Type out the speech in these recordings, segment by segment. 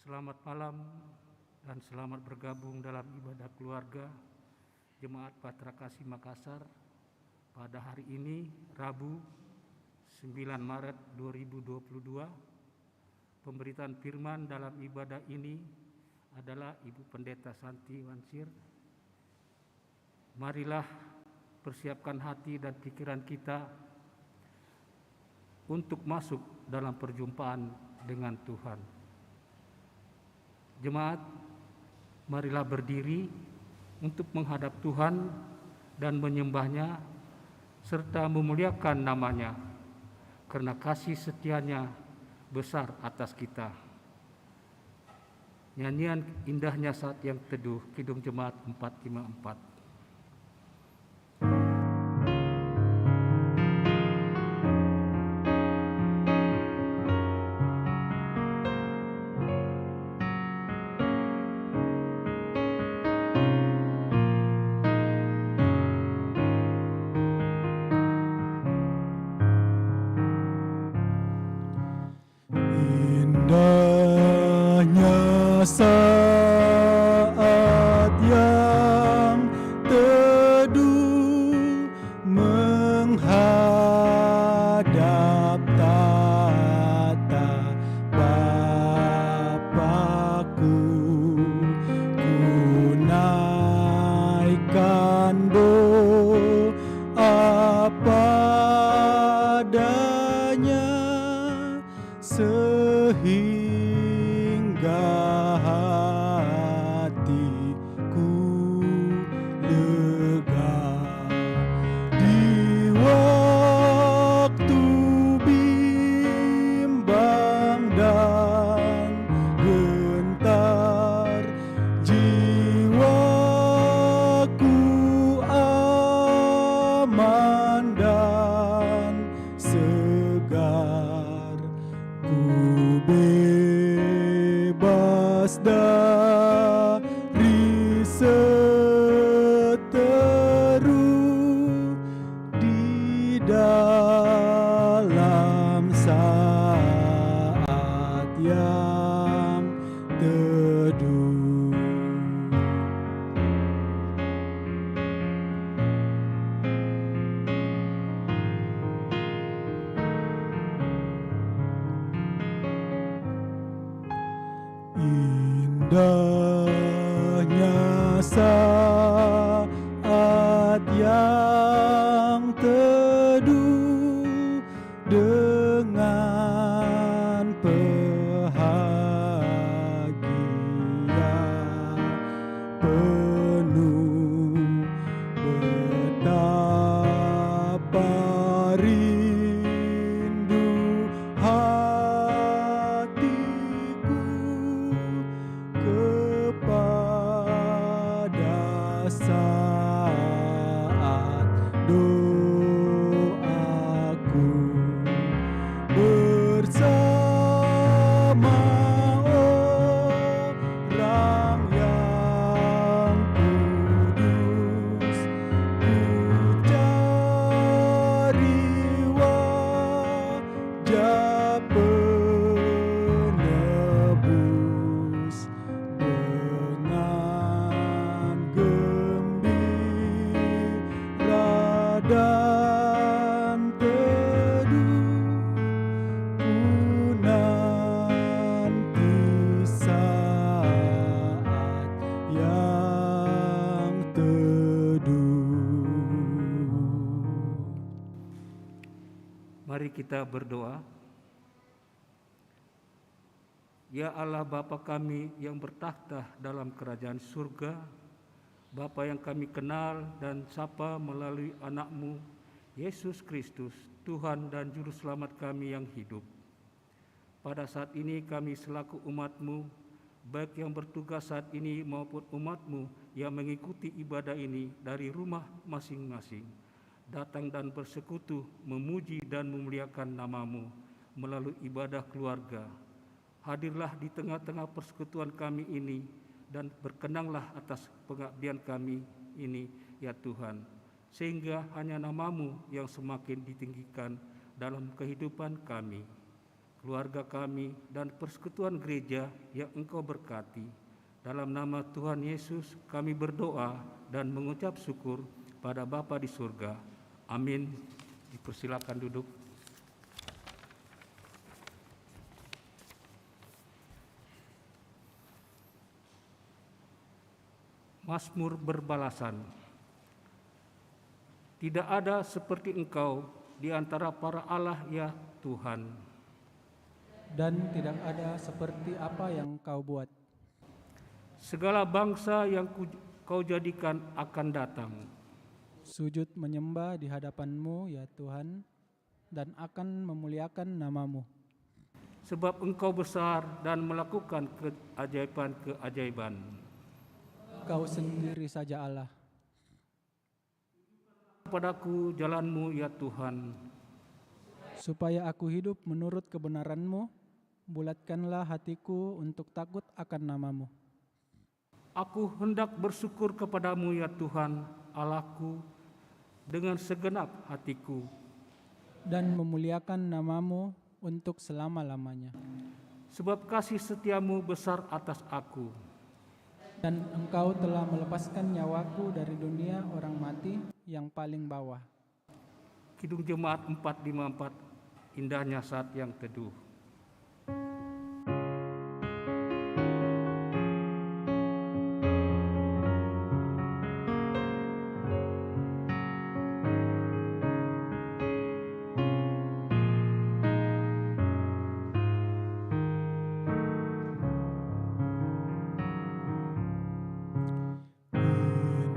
Selamat malam dan selamat bergabung dalam ibadah keluarga Jemaat Patra Kasih Makassar pada hari ini, Rabu 9 Maret 2022. Pemberitaan firman dalam ibadah ini adalah Ibu Pendeta Santi Wansir. Marilah persiapkan hati dan pikiran kita untuk masuk dalam perjumpaan dengan Tuhan. Jemaat, marilah berdiri untuk menghadap Tuhan dan menyembah-Nya serta memuliakan nama-Nya karena kasih setia-Nya besar atas kita. Nyanyian indahnya saat yang teduh, Kidung Jemaat 454. Indahnya saat yang teduh menghadap tata Bapa-Ku, ku naikkan doa padanya sehingga hatiku lega di waktu bimbang dan gentar. Jiwaku aman dan segar, ku bebas dari seteru di dalam saat yang teduh. Indahnya saat yang teduh dengan bahagia penuh, betapa rindu hatiku kepada saat doaku bersama orang yang kudus. Ku cari wajah penebus dengan gembira dan teduh, ku nanti saat yang teduh. Mari kita berdoa. Ya Allah Bapa kami yang bertakhta dalam kerajaan surga, Bapa yang kami kenal dan sapa melalui anak-Mu, Yesus Kristus, Tuhan dan Juru Selamat kami yang hidup. Pada saat ini kami selaku umat-Mu, baik yang bertugas saat ini maupun umat-Mu yang mengikuti ibadah ini dari rumah masing-masing, datang dan bersekutu memuji dan memuliakan nama-Mu melalui ibadah keluarga. Hadirlah di tengah-tengah persekutuan kami ini dan berkenanglah atas pengabdian kami ini, ya Tuhan, sehingga hanya nama-Mu yang semakin ditinggikan dalam kehidupan kami. keluarga kami, dan persekutuan gereja yang Engkau berkati. Dalam nama Tuhan Yesus kami berdoa dan mengucap syukur pada Bapa di surga. Amin. Dipersilakan duduk. Mazmur berbalasan. Tidak ada seperti Engkau di antara para Allah ya Tuhan. Dan tidak ada seperti apa yang Kau buat. Segala bangsa yang Kau jadikan akan datang. Sujud menyembah di hadapan-Mu ya Tuhan, dan akan memuliakan nama-Mu. Sebab Engkau besar dan melakukan keajaiban-keajaiban. Kau sendiri saja Allah. Kepadaku jalan-Mu ya Tuhan. Supaya aku hidup menurut kebenaran-Mu, bulatkanlah hatiku untuk takut akan nama-Mu. Aku hendak bersyukur kepadamu ya Tuhan, Allahku, dengan segenap hatiku. Dan memuliakan nama-Mu untuk selama-lamanya. Sebab kasih setiamu besar atas aku. Dan Engkau telah melepaskan nyawaku dari dunia orang mati yang paling bawah. Kidung Jemaat 454, indahnya saat yang teduh.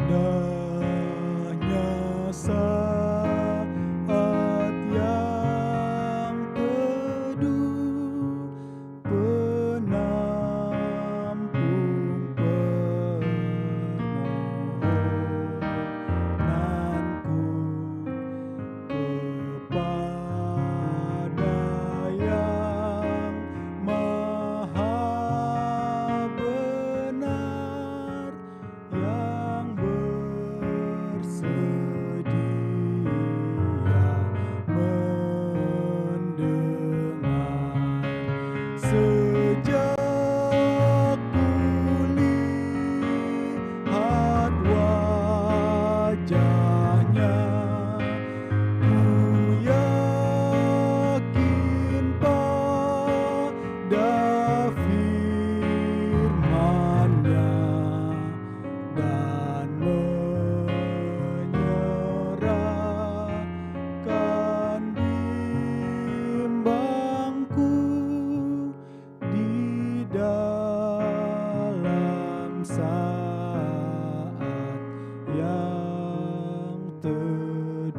Indahnya saat yang teduh, penampung permohonanku kepada Yang Maha Benar, yang bersedia mendengar. Sejak kulihat wajahnya, ku yakin pada firman-Nya dan menyerahkan bimbangku di dalam saat yang teduh.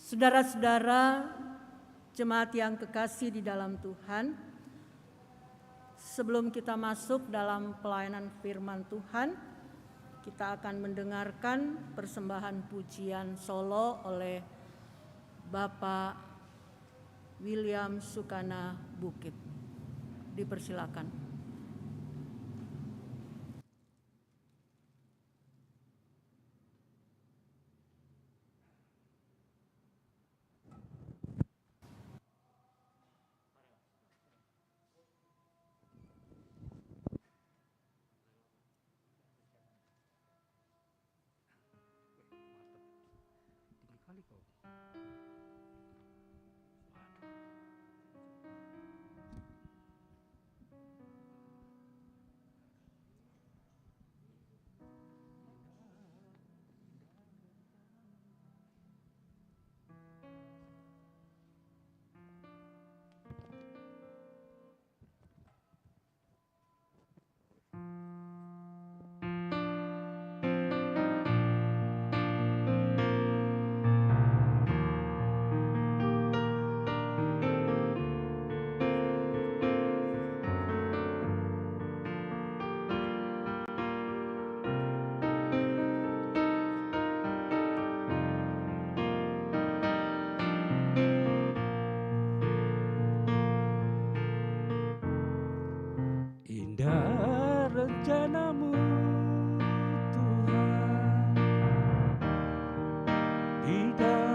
Saudara-saudara, jemaat yang kekasih di dalam Tuhan, sebelum kita masuk dalam pelayanan firman Tuhan, kita akan mendengarkan persembahan pujian solo oleh Bapak William Sukana Bukit. Dipersilakan. Indah rencana-Mu Tuhan di dalam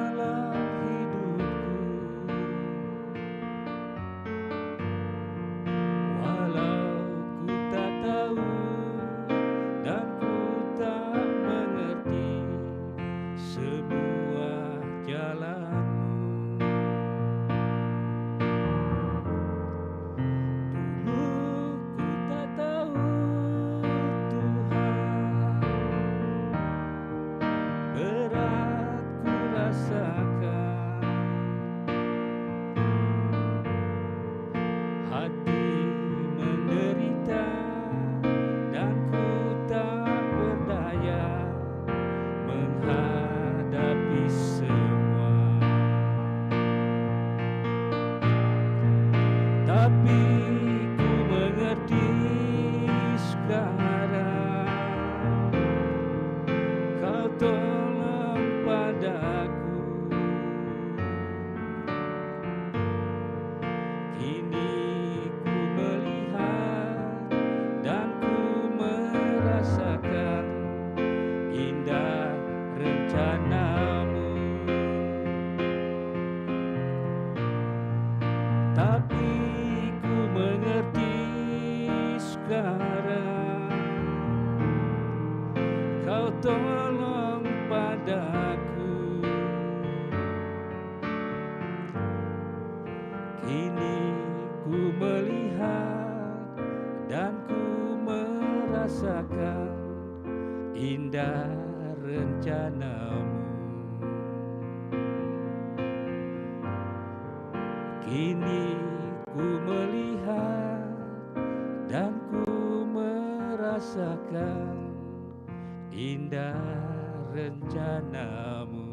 merasakan indah rencanamu. Kini ku melihat dan ku merasakan indah rencanamu.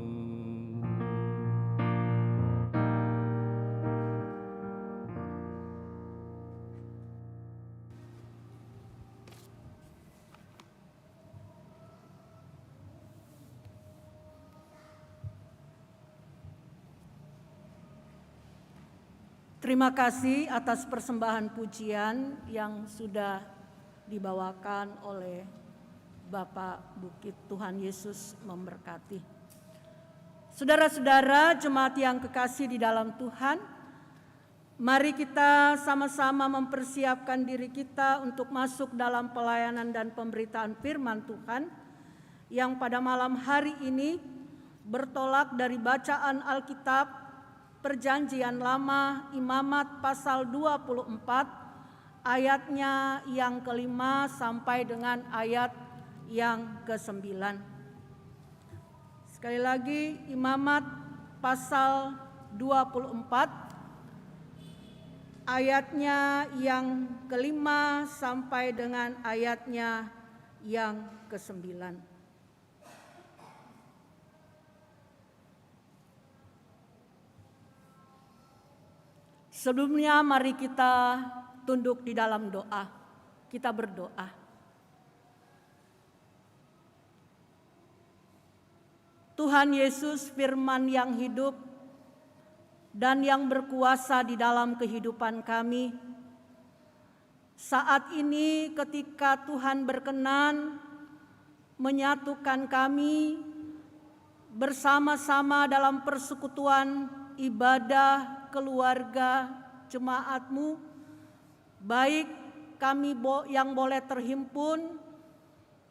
Terima kasih atas persembahan pujian yang sudah dibawakan oleh Bapak Bukit. Tuhan Yesus memberkati. Saudara-saudara jemaat yang kekasih di dalam Tuhan, mari kita sama-sama mempersiapkan diri kita untuk masuk dalam pelayanan dan pemberitaan firman Tuhan yang pada malam hari ini bertolak dari bacaan Alkitab Perjanjian Lama Imamat pasal 24 ayatnya yang kelima sampai dengan ayat yang ke-9. Sekali lagi, Imamat pasal 24 ayatnya yang kelima sampai dengan ayatnya yang ke-9. Sebelumnya mari kita tunduk di dalam doa. Kita berdoa. Tuhan Yesus, firman yang hidup dan yang berkuasa di dalam kehidupan kami. Saat ini ketika Tuhan berkenan menyatukan kami bersama-sama dalam persekutuan ibadah keluarga jemaat-Mu, baik kami yang boleh terhimpun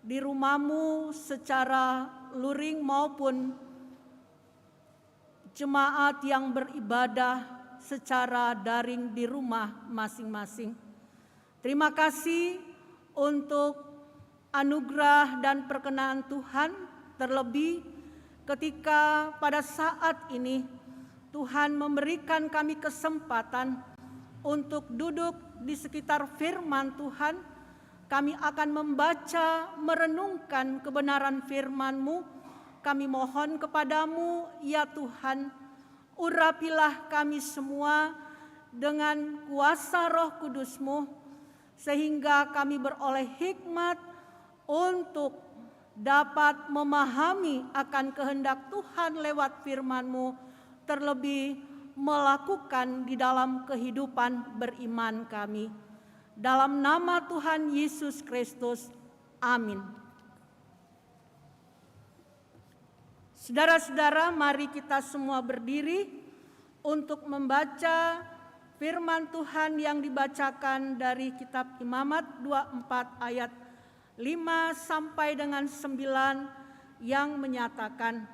di rumah-Mu secara luring maupun jemaat yang beribadah secara daring di rumah masing-masing. Terima kasih untuk anugerah dan perkenan Tuhan, terlebih ketika pada saat ini Tuhan memberikan kami kesempatan untuk duduk di sekitar firman Tuhan. Kami akan membaca, merenungkan kebenaran firman-Mu. Kami mohon kepadamu, ya Tuhan, urapilah kami semua dengan kuasa Roh Kudus-Mu, sehingga kami beroleh hikmat untuk dapat memahami akan kehendak Tuhan lewat firman-Mu, terlebih melakukan di dalam kehidupan beriman kami. Dalam nama Tuhan Yesus Kristus, amin. Saudara-saudara, mari kita semua berdiri untuk membaca firman Tuhan yang dibacakan dari kitab Imamat 24 ayat 5 sampai dengan 9 yang menyatakan,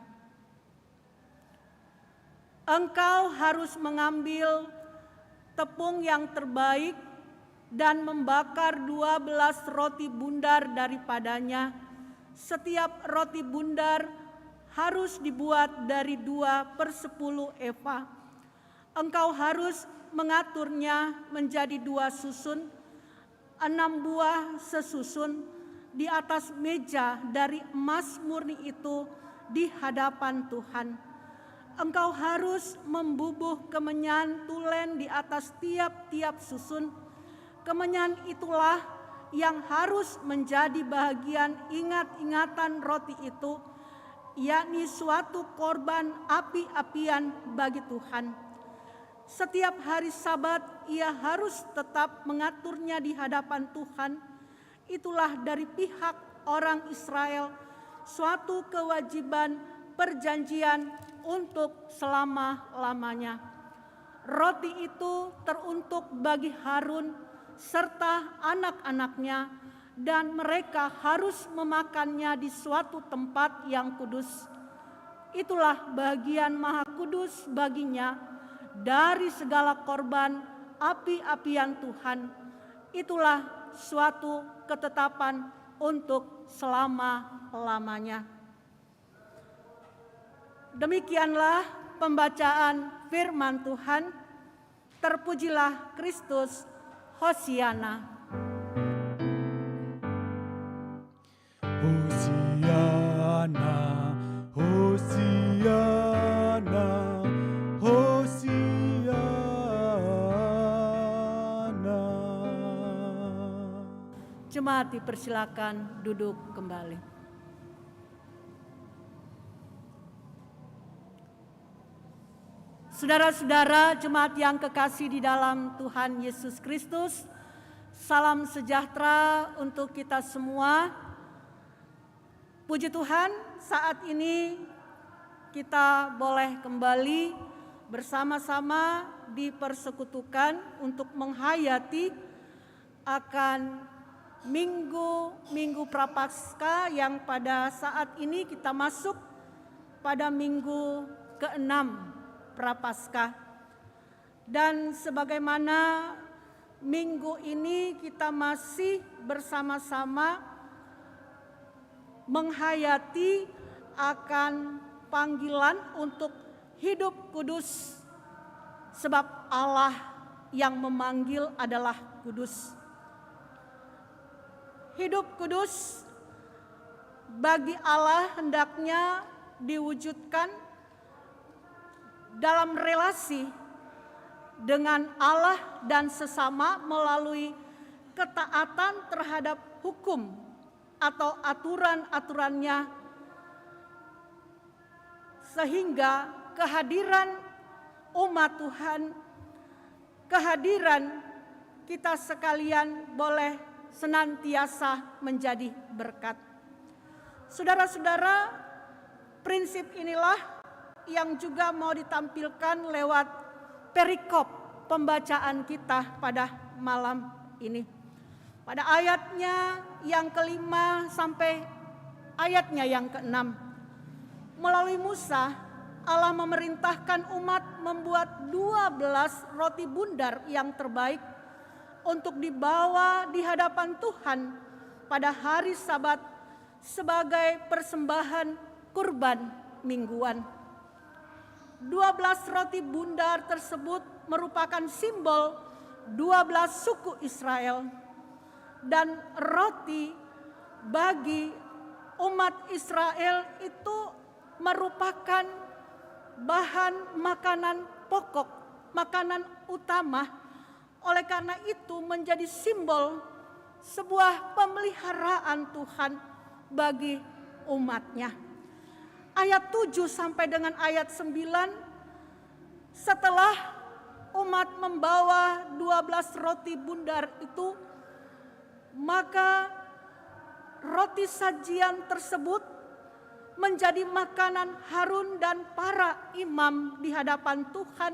engkau harus mengambil tepung yang terbaik dan membakar 12 roti bundar daripadanya. Setiap roti bundar harus dibuat dari 2/10 eva. Engkau harus mengaturnya menjadi 2 susun, 6 buah sesusun di atas meja dari emas murni itu di hadapan Tuhan. Engkau harus membubuh kemenyan tulen di atas tiap-tiap susun. Kemenyan itulah yang harus menjadi bagian ingat-ingatan roti itu, yakni suatu korban api-apian bagi Tuhan. Setiap hari Sabat ia harus tetap mengaturnya di hadapan Tuhan. Itulah dari pihak orang Israel suatu kewajiban perjanjian untuk selama-lamanya. Roti itu teruntuk bagi Harun serta anak-anaknya, dan mereka harus memakannya di suatu tempat yang kudus. Itulah bagian maha kudus baginya dari segala korban api-apian Tuhan. Itulah suatu ketetapan untuk selama-lamanya. Demikianlah pembacaan firman Tuhan. Terpujilah Kristus. Hosiana. Hosiana, Hosiana, Hosiana. Jemaat dipersilakan duduk kembali. Saudara-saudara jemaat yang kekasih di dalam Tuhan Yesus Kristus, salam sejahtera untuk kita semua. Puji Tuhan, saat ini kita boleh kembali bersama-sama dipersekutukan untuk menghayati akan minggu Prapaskah yang pada saat ini kita masuk pada minggu ke-6 Prapaskah. Dan sebagaimana minggu ini kita masih bersama-sama menghayati akan panggilan untuk hidup kudus, sebab Allah yang memanggil adalah kudus. Hidup kudus bagi Allah hendaknya diwujudkan dalam relasi dengan Allah dan sesama melalui ketaatan terhadap hukum atau aturan-aturannya, sehingga kehadiran umat Tuhan, kehadiran kita sekalian boleh senantiasa menjadi berkat. Saudara-saudara, prinsip inilah yang juga mau ditampilkan lewat perikop pembacaan kita pada malam ini. Pada ayatnya yang ke-5 sampai ayatnya yang ke-6. Melalui Musa, Allah memerintahkan umat membuat 12 roti bundar yang terbaik untuk dibawa di hadapan Tuhan pada hari Sabat sebagai persembahan kurban mingguan. 12 roti bundar tersebut merupakan simbol 12 suku Israel, dan roti bagi umat Israel itu merupakan bahan makanan pokok, makanan utama. Oleh karena itu menjadi simbol sebuah pemeliharaan Tuhan bagi umatnya. Ayat 7 sampai dengan ayat 9, setelah umat membawa 12 roti bundar itu, maka roti sajian tersebut menjadi makanan Harun dan para imam di hadapan Tuhan.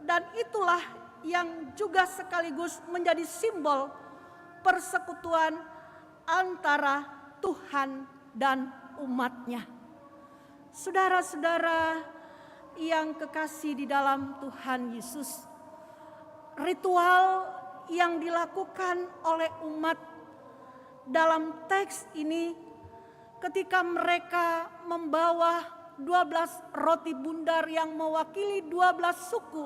Dan itulah yang juga sekaligus menjadi simbol persekutuan antara Tuhan dan umatnya. Saudara-saudara yang kekasih di dalam Tuhan Yesus, ritual yang dilakukan oleh umat dalam teks ini ketika mereka membawa 12 roti bundar yang mewakili 12 suku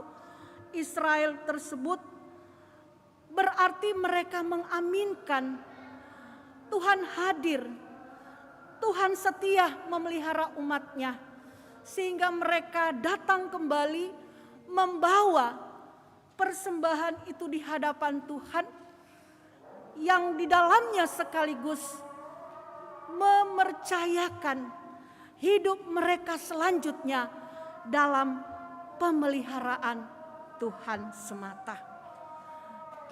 Israel tersebut, berarti mereka mengaminkan Tuhan hadir, Tuhan setia memelihara umatnya, sehingga mereka datang kembali membawa persembahan itu di hadapan Tuhan, yang di dalamnya sekaligus mempercayakan hidup mereka selanjutnya dalam pemeliharaan Tuhan semata.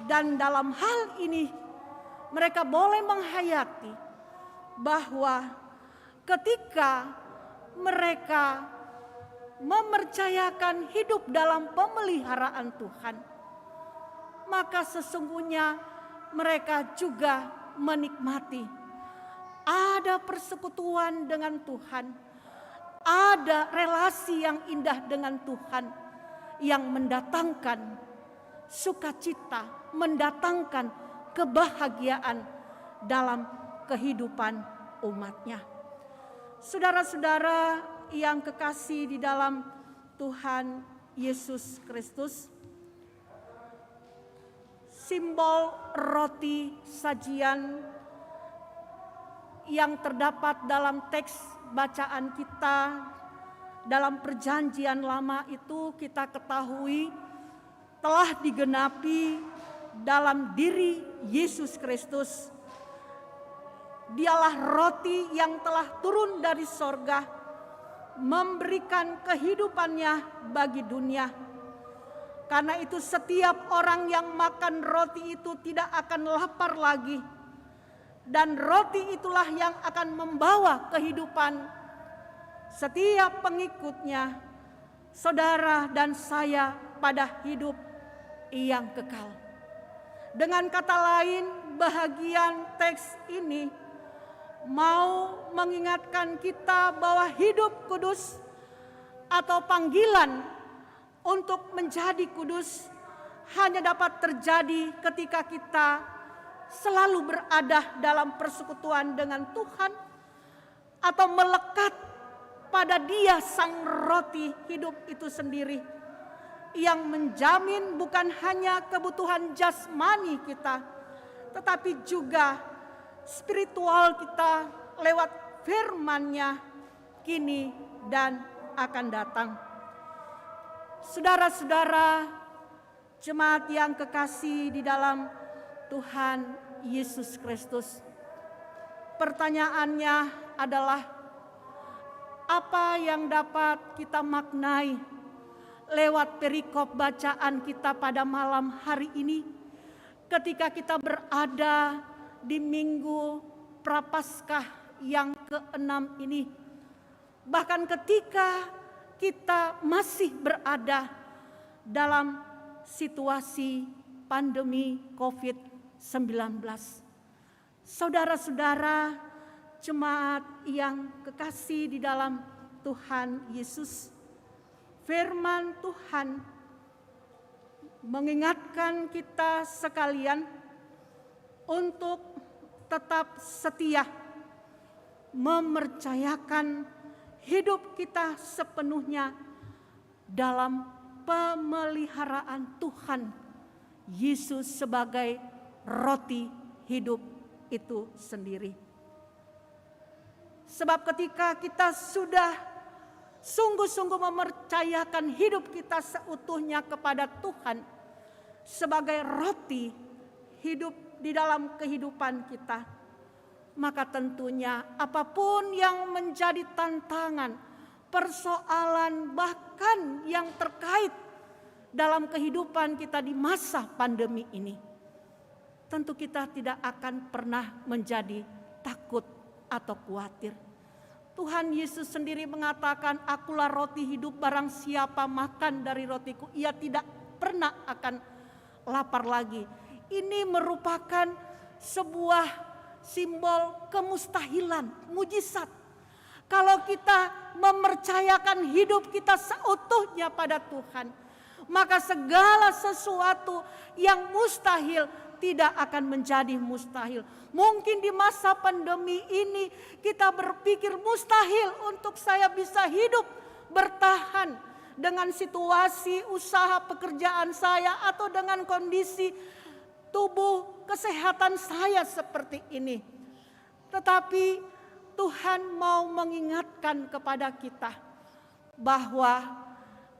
Dan dalam hal ini mereka boleh menghayati bahwa ketika mereka mempercayakan hidup dalam pemeliharaan Tuhan, maka sesungguhnya mereka juga menikmati ada persekutuan dengan Tuhan, ada relasi yang indah dengan Tuhan yang mendatangkan sukacita, mendatangkan kebahagiaan dalam kehidupan umatnya. Saudara-saudara yang kekasih di dalam Tuhan Yesus Kristus, simbol roti sajian yang terdapat dalam teks bacaan kita dalam perjanjian lama itu kita ketahui telah digenapi dalam diri Yesus Kristus. Dialah roti yang telah turun dari sorga, memberikan kehidupannya bagi dunia. Karena itu setiap orang yang makan roti itu tidak akan lapar lagi. Dan roti itulah yang akan membawa kehidupan setiap pengikutnya, saudara dan saya, pada hidup yang kekal. Dengan kata lain, bahagian teks ini mau mengingatkan kita bahwa hidup kudus atau panggilan untuk menjadi kudus hanya dapat terjadi ketika kita selalu berada dalam persekutuan dengan Tuhan atau melekat pada Dia sang roti hidup itu sendiri yang menjamin bukan hanya kebutuhan jasmani kita tetapi juga spiritual kita lewat firman-Nya kini dan akan datang. Saudara-saudara, jemaat yang kekasih di dalam Tuhan Yesus Kristus, pertanyaannya adalah apa yang dapat kita maknai lewat perikop bacaan kita pada malam hari ini ketika kita berada di Minggu Prapaskah yang ke-6 ini, bahkan ketika kita masih berada dalam situasi pandemi COVID-19. Saudara-saudara jemaat yang kekasih di dalam Tuhan Yesus, firman Tuhan mengingatkan kita sekalian untuk tetap setia mempercayakan hidup kita sepenuhnya dalam pemeliharaan Tuhan Yesus sebagai roti hidup itu sendiri. Sebab ketika kita sudah sungguh-sungguh mempercayakan hidup kita seutuhnya kepada Tuhan sebagai roti hidup di dalam kehidupan kita, maka tentunya apapun yang menjadi tantangan, persoalan, bahkan yang terkait dalam kehidupan kita di masa pandemi ini, tentu kita tidak akan pernah menjadi takut atau khawatir. Tuhan Yesus sendiri mengatakan, akulah roti hidup, barang siapa makan dari rotiku, ia tidak pernah akan lapar lagi. Ini merupakan sebuah simbol kemustahilan, mujizat. Kalau kita mempercayakan hidup kita seutuhnya pada Tuhan, maka segala sesuatu yang mustahil tidak akan menjadi mustahil. Mungkin di masa pandemi ini kita berpikir mustahil untuk saya bisa hidup bertahan dengan situasi usaha pekerjaan saya atau dengan kondisi tubuh kesehatan saya seperti ini. Tetapi Tuhan mau mengingatkan kepada kita bahwa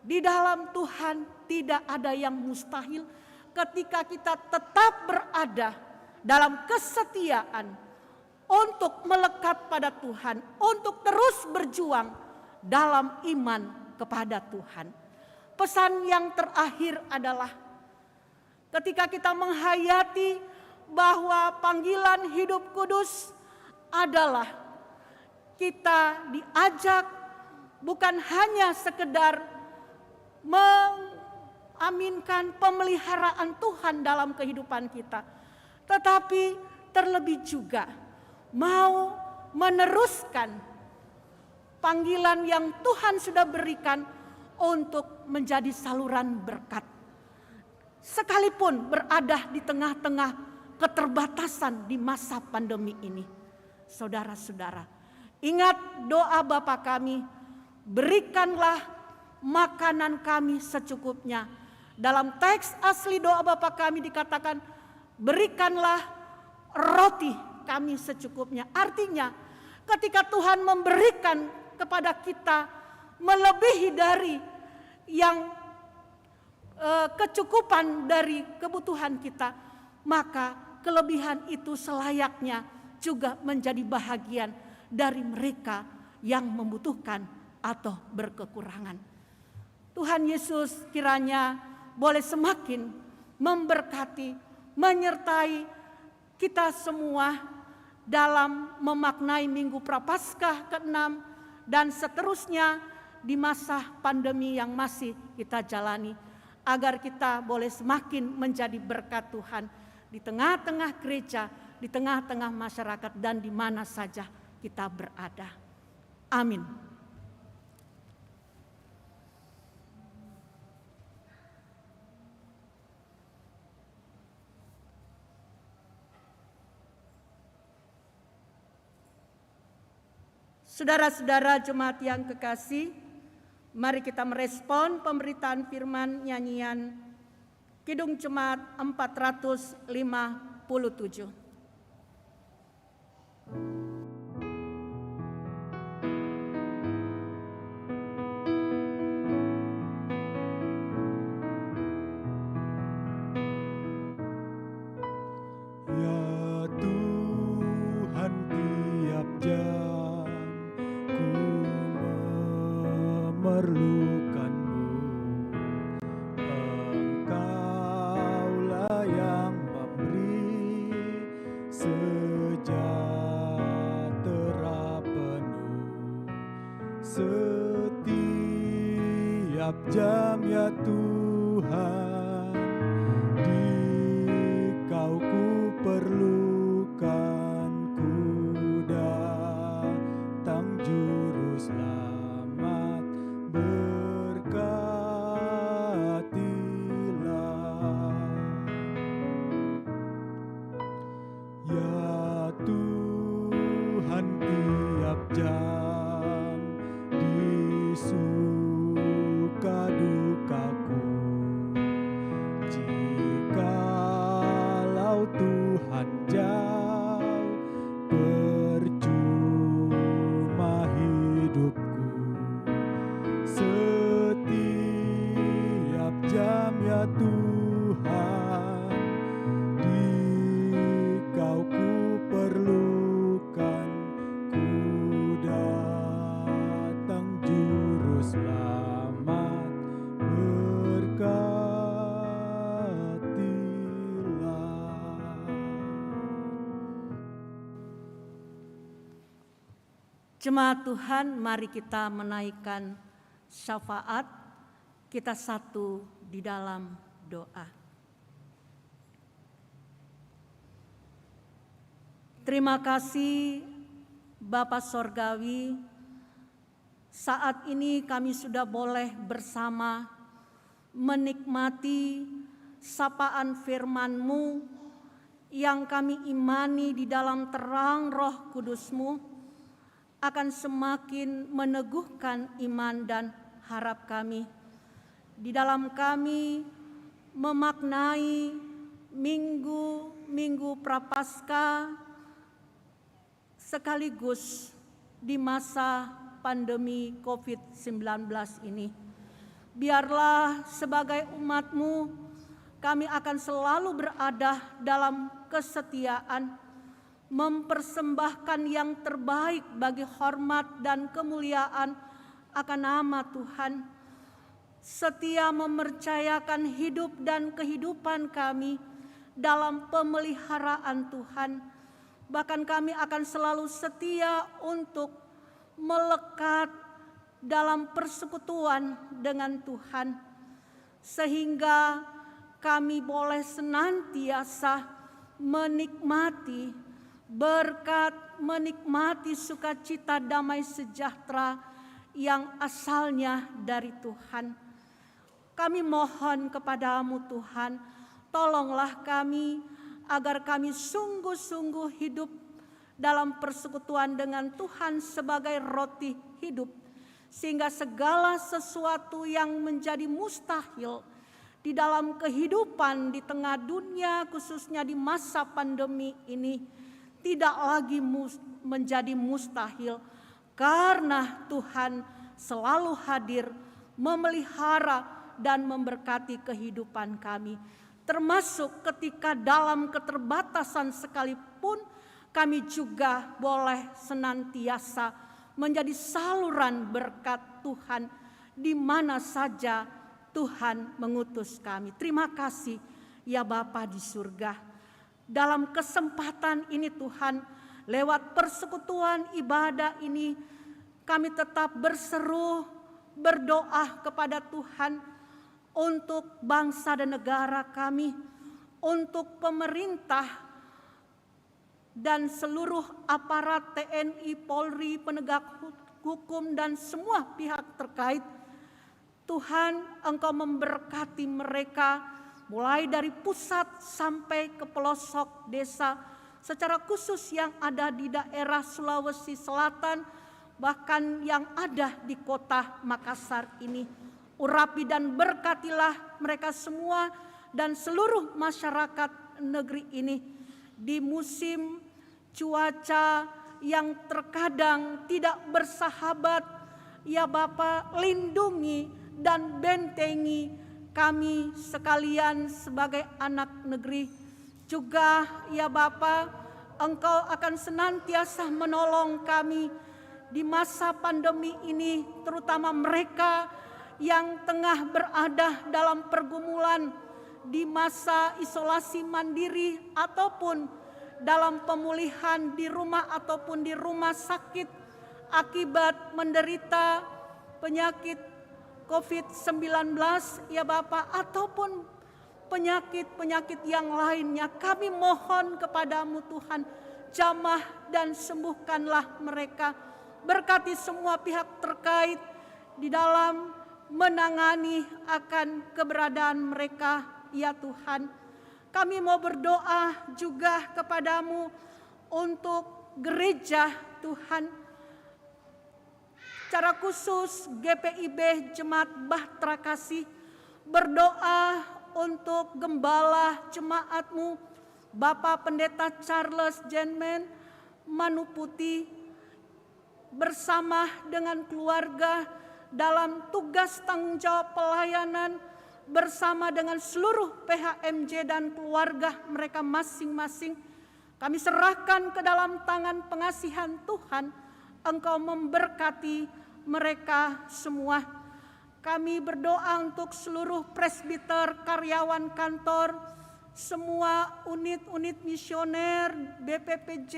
di dalam Tuhan tidak ada yang mustahil ketika kita tetap berada dalam kesetiaan untuk melekat pada Tuhan, untuk terus berjuang dalam iman kepada Tuhan. Pesan yang terakhir adalah ketika kita menghayati bahwa panggilan hidup kudus adalah kita diajak bukan hanya sekedar mengaminkan pemeliharaan Tuhan dalam kehidupan kita, tetapi terlebih juga mau meneruskan panggilan yang Tuhan sudah berikan untuk menjadi saluran berkat. Sekalipun berada di tengah-tengah keterbatasan di masa pandemi ini. Saudara-saudara, ingat doa Bapa kami, berikanlah makanan kami secukupnya. Dalam teks asli doa Bapa kami dikatakan, berikanlah roti kami secukupnya. Artinya, ketika Tuhan memberikan kepada kita melebihi dari yang kecukupan dari kebutuhan kita, maka kelebihan itu selayaknya juga menjadi bahagian dari mereka yang membutuhkan atau berkekurangan. Tuhan Yesus kiranya boleh semakin memberkati, menyertai kita semua dalam memaknai Minggu Prapaskah ke-6 dan seterusnya di masa pandemi yang masih kita jalani, agar kita boleh semakin menjadi berkat Tuhan di tengah-tengah gereja, di tengah-tengah masyarakat, dan di mana saja kita berada. Amin. Saudara-saudara jemaat yang kekasih, mari kita merespon pemberitaan firman nyanyian Kidung Jemaat 457. Ya Tuhan, tiap jam ku memerlukan-Mu. Engkaulah yang memberi sejahtera penuh. Setiap jam ya Tuhan, Dikau ku perlukan, ku datang juru selamat, berkatilah. Ya Tuhan, tiap jam di suka dukaku, jikalau Tuhan jauh, percuma hidupku. Setiap jam ya Tuhan, Dikau ku perlukan, ku datang juru selamat, berkatilah. Jemaat Tuhan, mari kita menaikkan syafaat, kita satu di dalam doa. Terima kasih Bapa Sorgawi, saat ini kami sudah boleh bersama menikmati sapaan firman-Mu yang kami imani di dalam terang Roh Kudus-Mu akan semakin meneguhkan iman dan harap kami. Di dalam kami memaknai minggu Prapaskah sekaligus di masa pandemi COVID-19 ini. Biarlah sebagai umat-Mu kami akan selalu berada dalam kesetiaan, mempersembahkan yang terbaik bagi hormat dan kemuliaan akan nama Tuhan, setia mempercayakan hidup dan kehidupan kami dalam pemeliharaan Tuhan. Bahkan kami akan selalu setia untuk melekat dalam persekutuan dengan Tuhan, sehingga kami boleh senantiasa menikmati berkat, menikmati sukacita damai sejahtera yang asalnya dari Tuhan. Kami mohon kepadamu Tuhan, tolonglah kami agar kami sungguh-sungguh hidup dalam persekutuan dengan Tuhan sebagai roti hidup, sehingga segala sesuatu yang menjadi mustahil di dalam kehidupan di tengah dunia, khususnya di masa pandemi ini, tidak lagi menjadi mustahil, karena Tuhan selalu hadir memelihara dan memberkati kehidupan kami. Termasuk ketika dalam keterbatasan sekalipun, kami juga boleh senantiasa menjadi saluran berkat Tuhan di mana saja Tuhan mengutus kami. Terima kasih ya Bapa di surga. Dalam kesempatan ini Tuhan, lewat persekutuan ibadah ini, kami tetap berseru, berdoa kepada Tuhan untuk bangsa dan negara kami, untuk pemerintah dan seluruh aparat TNI, Polri, penegak hukum dan semua pihak terkait. Tuhan, Engkau memberkati mereka mulai dari pusat sampai ke pelosok desa, secara khusus yang ada di daerah Sulawesi Selatan, bahkan yang ada di kota Makassar ini. Urapi dan berkatilah mereka semua dan seluruh masyarakat negeri ini di musim cuaca yang terkadang tidak bersahabat. Ya Bapa, lindungi dan bentengi kami sekalian sebagai anak negeri. Juga ya Bapa, Engkau akan senantiasa menolong kami di masa pandemi ini, terutama mereka yang tengah berada dalam pergumulan di masa isolasi mandiri ataupun dalam pemulihan di rumah ataupun di rumah sakit akibat menderita penyakit COVID-19 ya Bapa, ataupun penyakit-penyakit yang lainnya. Kami mohon kepadamu Tuhan, jamah dan sembuhkanlah mereka. Berkati semua pihak terkait di dalam menangani akan keberadaan mereka ya Tuhan. Kami mau berdoa juga kepadamu untuk gereja Tuhan. Secara khusus GPIB Jemaat Bahtera Kasih, berdoa untuk gembala jemaatmu Bapak Pendeta Charles Jenmen Manuputi bersama dengan keluarga dalam tugas tanggung jawab pelayanan bersama dengan seluruh PHMJ dan keluarga mereka masing-masing. Kami serahkan ke dalam tangan pengasihan Tuhan. Engkau memberkati mereka semua. Kami berdoa untuk seluruh presbiter, karyawan kantor, semua unit-unit misioner, BPPJ,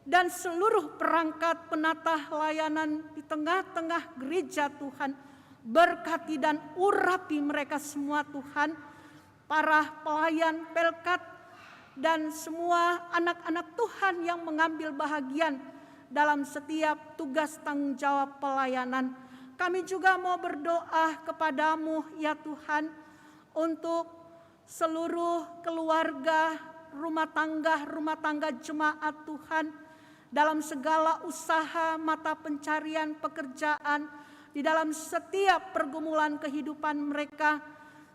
dan seluruh perangkat penata layanan di tengah-tengah gereja Tuhan. Berkati dan urapi mereka semua Tuhan, para pelayan Pelkat dan semua anak-anak Tuhan yang mengambil bahagian dalam setiap tugas tanggung jawab pelayanan. Kami juga mau berdoa kepadamu ya Tuhan untuk seluruh keluarga, rumah tangga jemaat Tuhan dalam segala usaha, mata pencarian, pekerjaan, di dalam setiap pergumulan kehidupan mereka.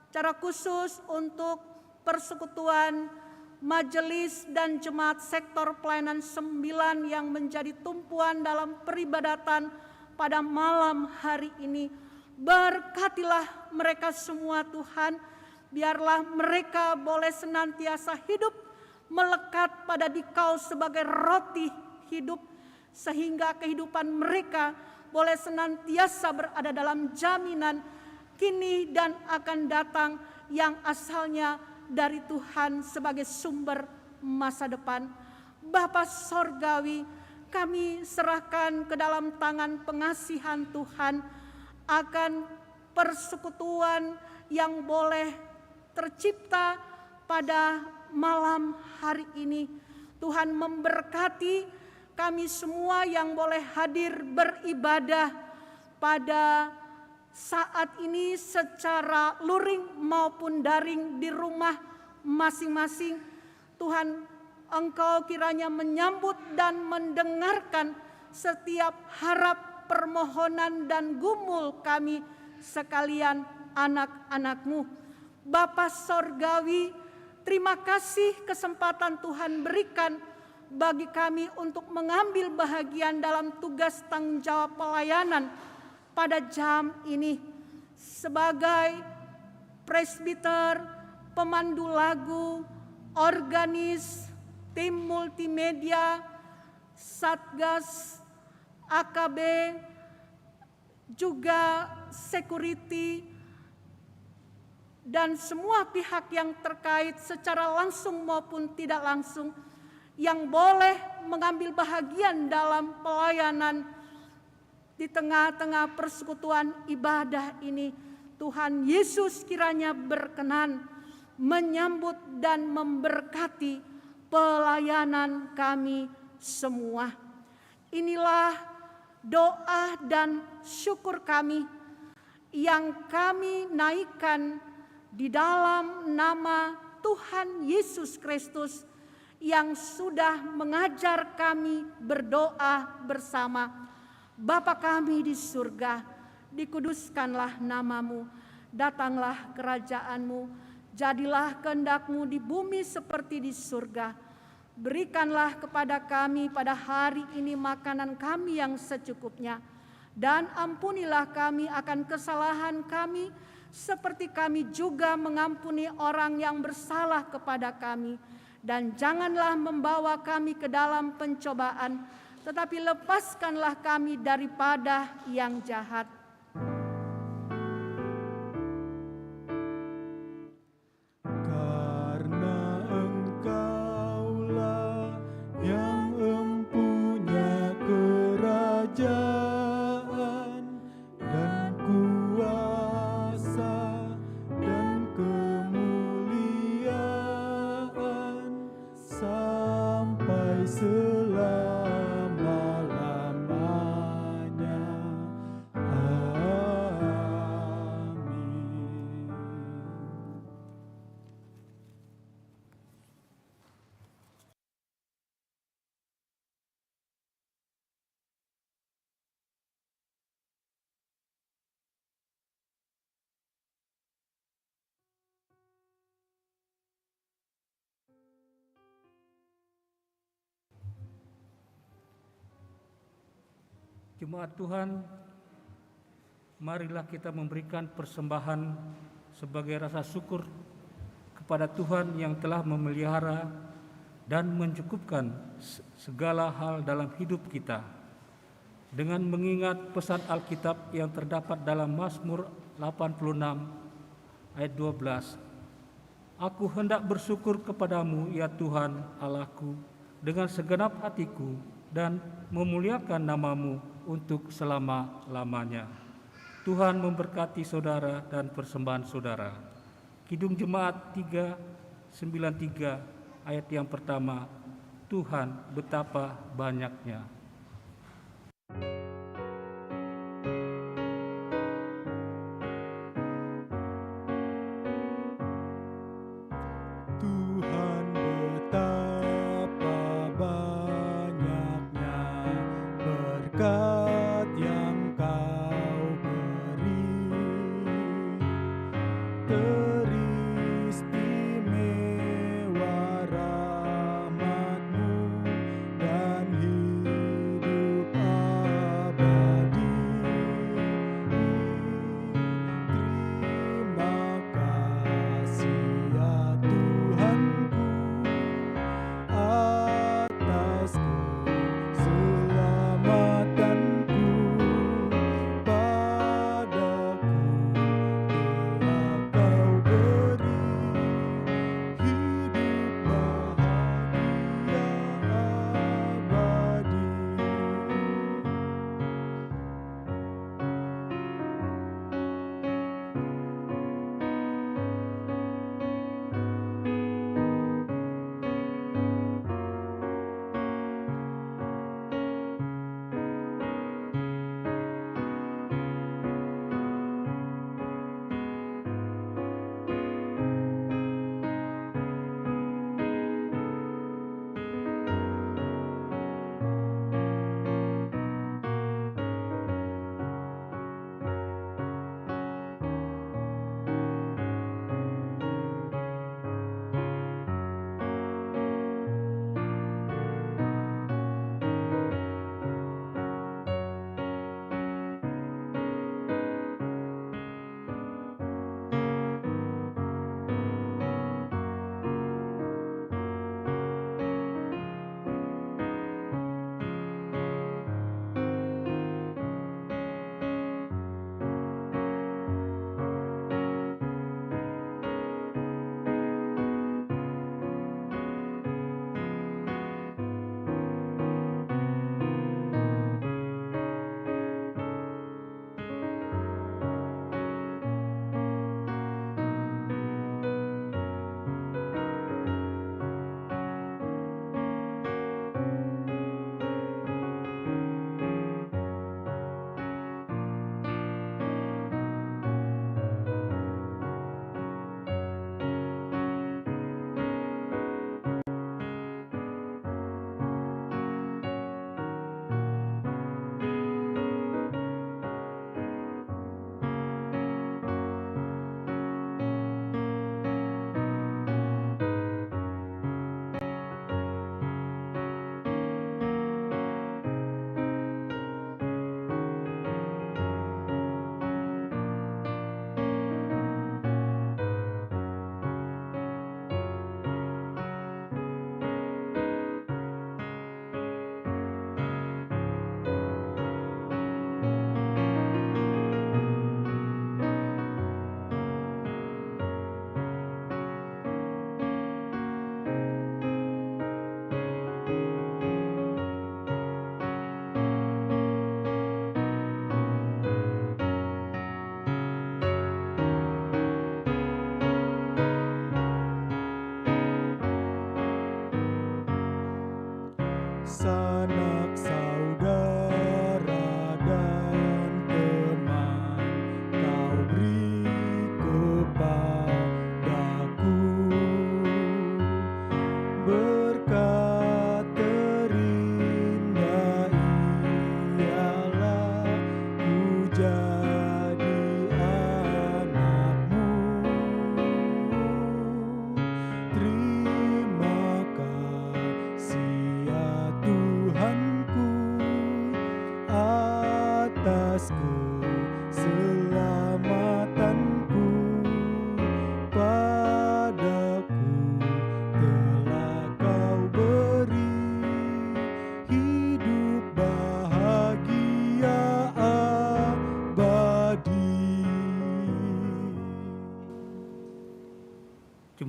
Secara khusus untuk persekutuan majelis dan jemaat sektor pelayanan 9 yang menjadi tumpuan dalam peribadatan pada malam hari ini. Berkatilah mereka semua Tuhan, biarlah mereka boleh senantiasa hidup melekat pada Dikau sebagai roti hidup, sehingga kehidupan mereka boleh senantiasa berada dalam jaminan kini dan akan datang yang asalnya dari Tuhan sebagai sumber masa depan. Bapa Sorgawi, kami serahkan ke dalam tangan pengasihan Tuhan akan persekutuan yang boleh tercipta pada malam hari ini. Tuhan memberkati kami semua yang boleh hadir beribadah pada saat ini secara luring maupun daring di rumah masing-masing. Tuhan, Engkau kiranya menyambut dan mendengarkan setiap harap, permohonan dan gumul kami sekalian anak-anak-Mu. Bapa Sorgawi, terima kasih kesempatan Tuhan berikan bagi kami untuk mengambil bahagian dalam tugas tanggung jawab pelayanan pada jam ini. Sebagai presbiter, pemandu lagu, organis, tim multimedia, Satgas, AKB, juga security, dan semua pihak yang terkait secara langsung maupun tidak langsung yang boleh mengambil bahagian dalam pelayanan di tengah-tengah persekutuan ibadah ini. Tuhan Yesus kiranya berkenan menyambut dan memberkati pelayanan kami semua. Inilah doa dan syukur kami yang kami naikkan di dalam nama Tuhan Yesus Kristus yang sudah mengajar kami berdoa bersama. Bapa kami di surga, dikuduskanlah namamu, datanglah kerajaanmu, jadilah kehendak-Mu di bumi seperti di surga. Berikanlah kepada kami pada hari ini makanan kami yang secukupnya, dan ampunilah kami akan kesalahan kami, seperti kami juga mengampuni orang yang bersalah kepada kami. Dan janganlah membawa kami ke dalam pencobaan, tetapi lepaskanlah kami daripada yang jahat. Karena Engkaulah yang empunya kerajaan dan kuasa dan kemuliaan sampai selama-lamanya. Amin. Jemaat Tuhan, marilah kita memberikan persembahan sebagai rasa syukur kepada Tuhan yang telah memelihara dan mencukupkan segala hal dalam hidup kita. Dengan mengingat pesan Alkitab yang terdapat dalam Mazmur 86 ayat 12. Aku hendak bersyukur kepadamu ya Tuhan Allahku dengan segenap hatiku dan memuliakan namamu untuk selama-lamanya. Tuhan memberkati saudara dan persembahan saudara. Kidung Jemaat 393 ayat yang pertama, Tuhan betapa banyaknya. Tuhan betapa banyaknya berkat yang Kau beri, teristimewa rahmat-Mu dan hikmat-Mu.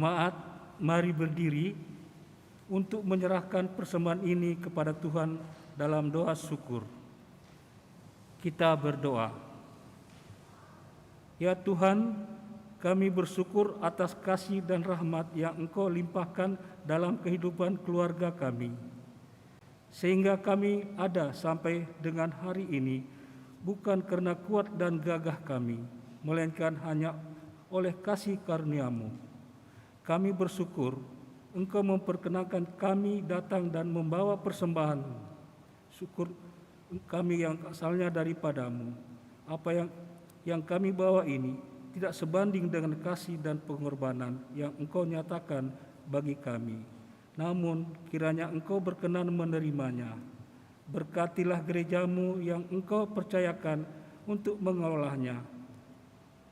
Jemaat, mari berdiri untuk menyerahkan persembahan ini kepada Tuhan dalam doa syukur. Kita berdoa. Ya Tuhan, kami bersyukur atas kasih dan rahmat yang Engkau limpahkan dalam kehidupan keluarga kami, sehingga kami ada sampai dengan hari ini bukan karena kuat dan gagah kami, melainkan hanya oleh kasih karunia-Mu. Kami bersyukur Engkau memperkenankan kami datang dan membawa persembahan syukur kami yang asalnya daripada-Mu. Apa yang kami bawa ini tidak sebanding dengan kasih dan pengorbanan yang Engkau nyatakan bagi kami. Namun kiranya Engkau berkenan menerimanya. Berkatilah gereja-Mu yang Engkau percayakan untuk mengelolanya.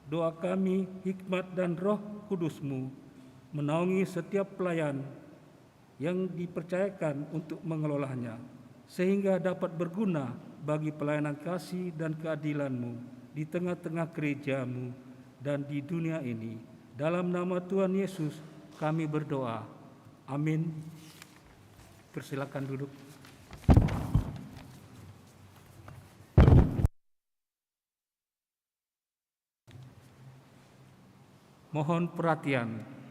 Doa kami, hikmat dan Roh Kudus-Mu menaungi setiap pelayan yang dipercayakan untuk mengelolanya, sehingga dapat berguna bagi pelayanan kasih dan keadilan-Mu di tengah-tengah gereja-Mu dan di dunia ini. Dalam nama Tuhan Yesus kami berdoa. Amin. Persilakan duduk. Mohon perhatian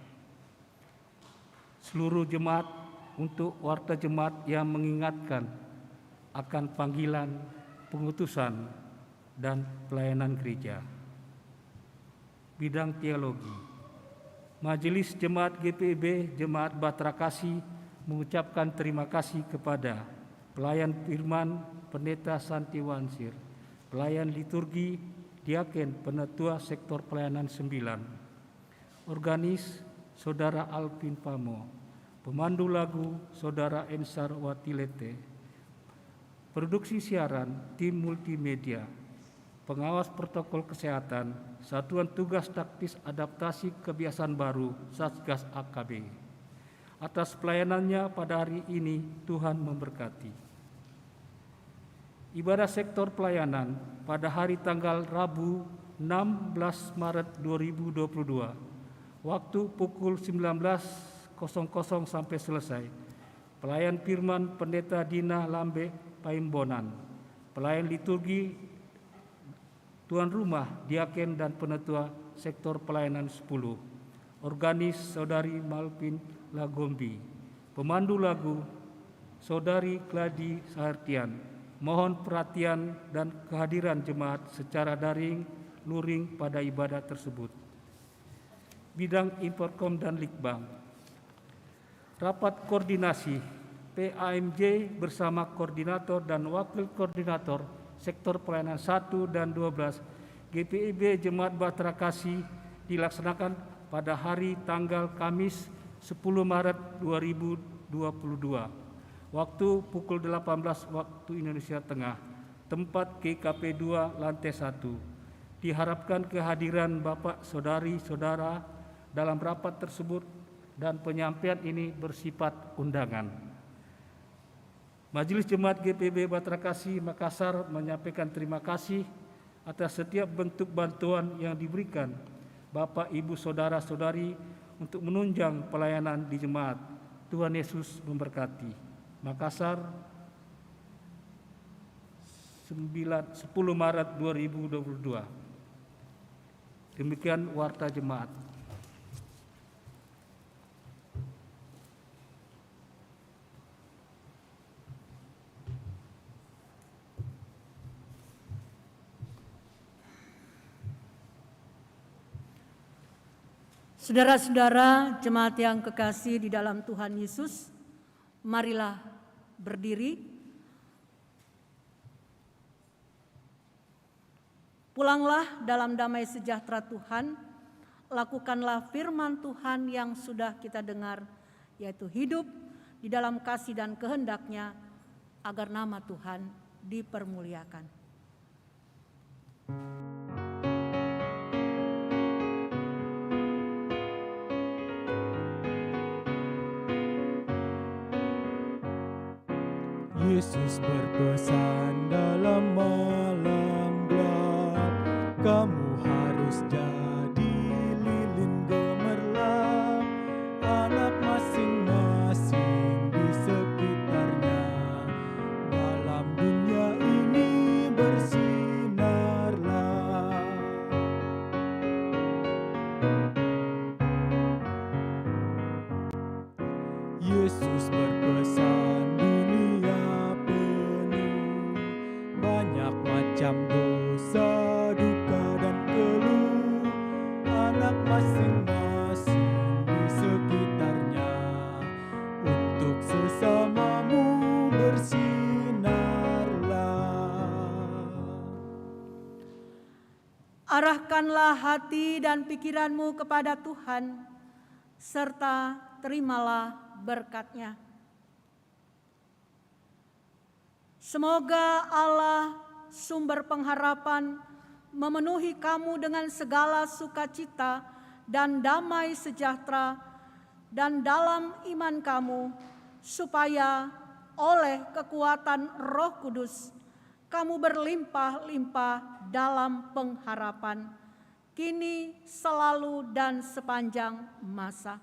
seluruh jemaat untuk warta jemaat yang mengingatkan akan panggilan, pengutusan, dan pelayanan gereja. Bidang teologi. Majelis Jemaat GPIB Jemaat Bahtera Kasih mengucapkan terima kasih kepada pelayan firman Pendeta Santi Wansir, pelayan liturgi Diaken Penetua Sektor Pelayanan 9, organis Saudara Alvin Pamo, pemandu lagu Saudara Ensar Watilete, produksi siaran tim multimedia, pengawas protokol kesehatan, Satuan Tugas Taktis Adaptasi Kebiasaan Baru Satgas AKB. Atas pelayanannya pada hari ini Tuhan memberkati. Ibadah sektor pelayanan pada hari tanggal Rabu 16 Maret 2022, waktu pukul 19.00 sampai selesai. Pelayan firman Pendeta Dina Lambe Paimbonan, pelayan liturgi tuan rumah Diaken dan Penetua Sektor Pelayanan 10, organis Saudari Malvin Lagombi, pemandu lagu Saudari Gladi Sahartian. Mohon perhatian dan kehadiran jemaat secara daring, luring pada ibadah tersebut. Bidang Inforkom dan Litbang. Rapat koordinasi PAMJ bersama koordinator dan wakil koordinator sektor pelayanan 1 dan 12 GPIB Jemaat Bahtera Kasih dilaksanakan pada hari tanggal Kamis 10 Maret 2022, waktu pukul 18 waktu Indonesia Tengah, tempat GKP 2 lantai 1. Diharapkan kehadiran Bapak, Saudari, Saudara dalam rapat tersebut dan penyampaian ini bersifat undangan. Majelis Jemaat GPIB Bahtera Kasih Makassar menyampaikan terima kasih atas setiap bentuk bantuan yang diberikan Bapak, Ibu, Saudara-saudari untuk menunjang pelayanan di jemaat. Tuhan Yesus memberkati. Makassar, 10 Maret 2022. Demikian warta jemaat. Saudara-saudara jemaat yang kekasih di dalam Tuhan Yesus, marilah berdiri. Pulanglah dalam damai sejahtera Tuhan, lakukanlah firman Tuhan yang sudah kita dengar, yaitu hidup di dalam kasih dan kehendak-Nya, agar nama Tuhan dipermuliakan. Yesus berpesan dalam malam gelap, kamu harus jadi lilin gemerlap macam dosa, duka dan keluh anak masing-masing di sekitarnya. Untuk sesamamu bersinarlah. Arahkanlah hati dan pikiranmu kepada Tuhan, serta terimalah berkat-Nya. Semoga Allah, sumber pengharapan, memenuhi kamu dengan segala sukacita dan damai sejahtera dan dalam iman kamu, supaya oleh kekuatan Roh Kudus kamu berlimpah-limpah dalam pengharapan, kini, selalu, dan sepanjang masa.